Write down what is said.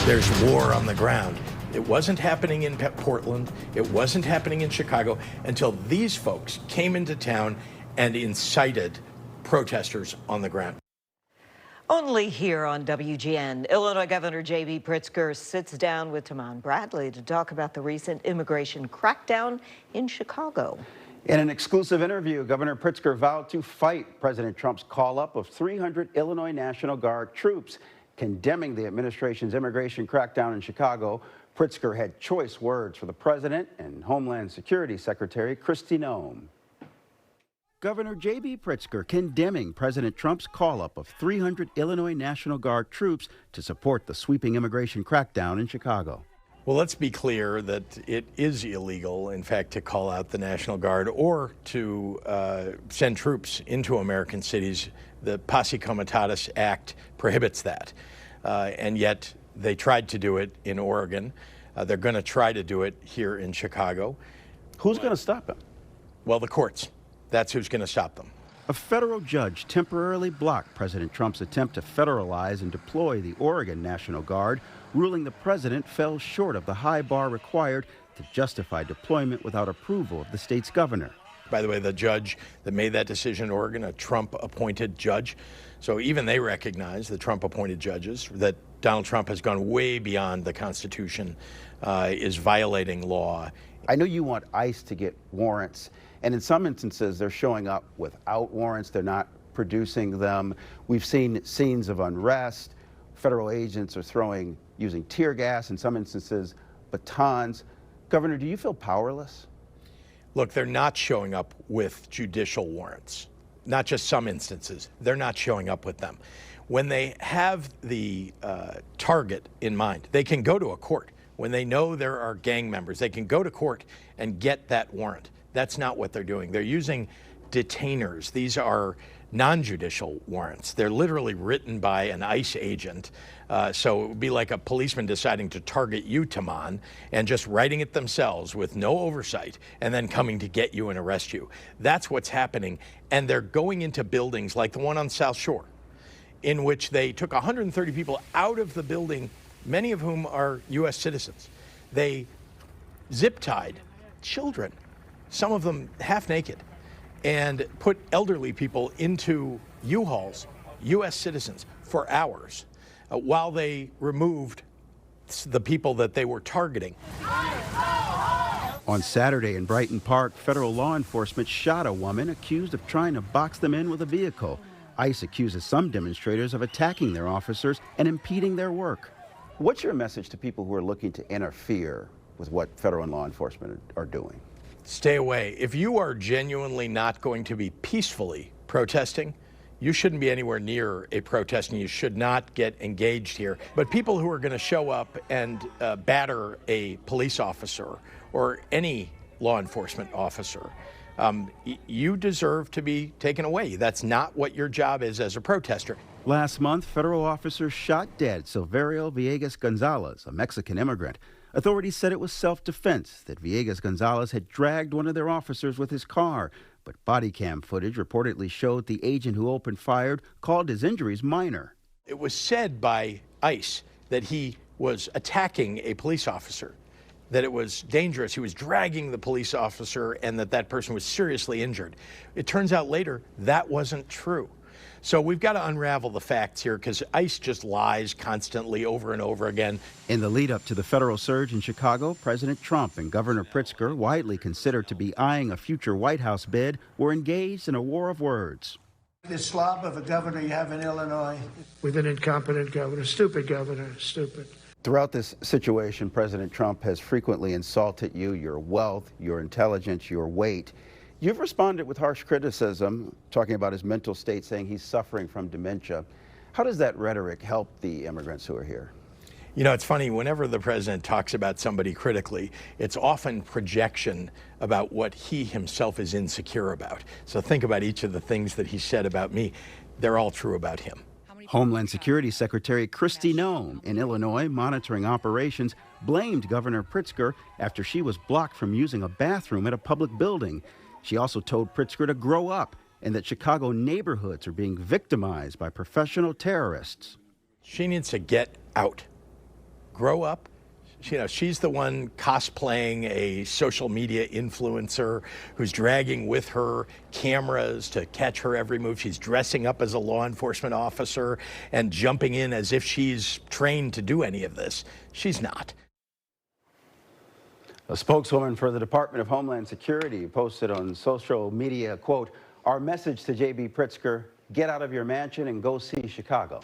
There's war on the ground. It wasn't happening in Portland. It wasn't happening in Chicago until these folks came into town and incited protesters on the ground. Only here on WGN, Illinois Governor J.B. Pritzker sits down with Taman Bradley to talk about the recent immigration crackdown in Chicago. In an exclusive interview, Governor Pritzker vowed to fight President Trump's call-up of 300 Illinois National Guard troops. Condemning the administration's immigration crackdown in Chicago, Pritzker had choice words for the president and Homeland Security Secretary Kristi Noem. Governor J.B. Pritzker condemning President Trump's call-up of 300 Illinois National Guard troops to support the sweeping immigration crackdown in Chicago. Well, let's be clear that it is illegal, in fact, to call out the National Guard or to send troops into American cities. The Posse Comitatus Act prohibits that. And yet they tried to do it in Oregon. They're going to try to do it here in Chicago. Who's going to stop him? Well, the courts. That's who's going to stop them. A federal judge temporarily blocked President Trump's attempt to federalize and deploy the Oregon National Guard, ruling the president fell short of the high bar required to justify deployment without approval of the state's governor. By the way, the judge that made that decision in Oregon, a Trump-appointed judge, so even they recognize, the Trump-appointed judges, that Donald Trump has gone way beyond the Constitution, is violating law. I know you want ICE to get warrants, and in some instances they're showing up without warrants. They're not producing them. We've seen scenes of unrest. Federal agents are using tear gas, in some instances batons. Governor, do you feel powerless? Look, they're not showing up with judicial warrants. Not just some instances. They're not showing up with them. When they have the target in mind, they can go to a court. When they know there are gang members, they can go to court and get that warrant. That's not what they're doing. They're using detainers. These are non-judicial warrants. They're literally written by an ICE agent. So it would be like a policeman deciding to target you, Taman, and just writing it themselves with no oversight and then coming to get you and arrest you. That's what's happening. And they're going into buildings like the one on South Shore, in which they took 130 people out of the building, many of whom are U.S. citizens. They zip-tied children, some of them half naked, and put elderly people into U-Hauls, U.S. citizens, for hours while they removed the people that they were targeting. On Saturday in Brighton Park, federal law enforcement shot a woman accused of trying to box them in with a vehicle. ICE accuses some demonstrators of attacking their officers and impeding their work. What's your message to people who are looking to interfere with what federal and law enforcement are doing? Stay away. If you are genuinely not going to be peacefully protesting, you shouldn't be anywhere near a protest, and you should not get engaged here. But people who are going to show up and batter a police officer or any law enforcement officer, you deserve to be taken away. That's not what your job is as a protester. Last month, federal officers shot dead Silverio Villegas Gonzalez, a Mexican immigrant. Authorities said it was self-defense, that Villegas Gonzalez had dragged one of their officers with his car. But body cam footage reportedly showed the agent who opened fire called his injuries minor. It was said by ICE that he was attacking a police officer, that it was dangerous. He was dragging the police officer, and that person was seriously injured. It turns out later that wasn't true. So we've got to unravel the facts here, because ICE just lies constantly over and over again. In the lead up to the federal surge in Chicago, President Trump and Governor Pritzker, widely considered to be eyeing a future White House bid, were engaged in a war of words. This slob of a governor you have in Illinois. With an incompetent governor, stupid. Throughout this situation, President Trump has frequently insulted you, your wealth, your intelligence, your weight. You've responded with harsh criticism, talking about his mental state, saying he's suffering from dementia. How does that rhetoric help the immigrants who are here? You know, it's funny, whenever the president talks about somebody critically, it's often projection about what he himself is insecure about. So think about each of the things that he said about me. They're all true about him. Homeland Security Secretary Kristi Noem in Illinois, monitoring operations, blamed Governor Pritzker after she was blocked from using a bathroom at a public building. She also told Pritzker to grow up and that Chicago neighborhoods are being victimized by professional terrorists. She needs to get out. grow up. You know, she's the one cosplaying a social media influencer who's dragging with her cameras to catch her every move. She's dressing up as a law enforcement officer and jumping in as if she's trained to do any of this. She's not. A spokeswoman for the Department of Homeland Security posted on social media, quote, "Our message to J.B. Pritzker, get out of your mansion and go see Chicago."